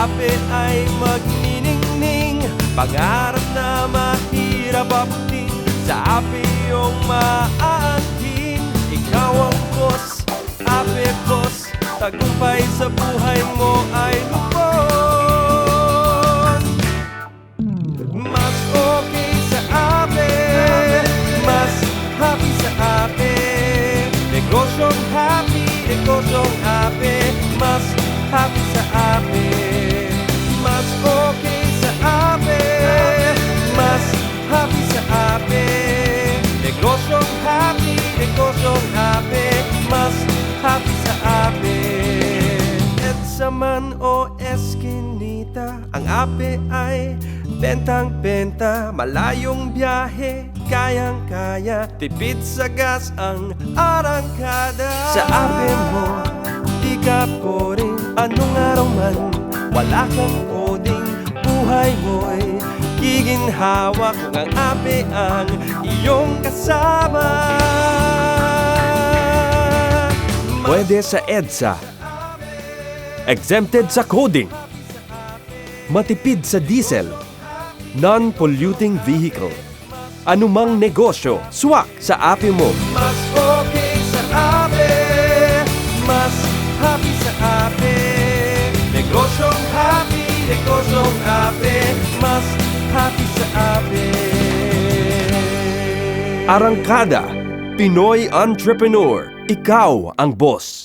ape ay magniningning, pangarap na mahirap abutin, sa ape iyong maaantin. Ikaw ang boss, ape boss, tagumpay sa buhay mo ay lubos. Mas okay sa ape, mas happy sa ape, negosyong happy, negosyong ape, mas happy sa ape. Mas okay sa ape, mas happy sa ape, negosyong happy, negosyong ape, mas happy sa ape. EDSA man o Eskinita, ang ape ay bentang-benta, malayong biyahe, kayang-kaya, tipid sa gas ang arangkada. Sa ape mo, di ka boring, anong araw man, wala kang coding, buhay mo'y giginhawa kung ang ape ang iyong kasama. Pwede sa EDSA, exempted sa coding, matipid sa diesel, non-polluting vehicle. Anumang negosyo, swak sa ape mo. Mas okay sa ape, mas happy sa ape, negosyong happy, negosyong ape, mas happy sa ape. Arangkada, Pinoy Entrepreneur. Ikaw ang boss.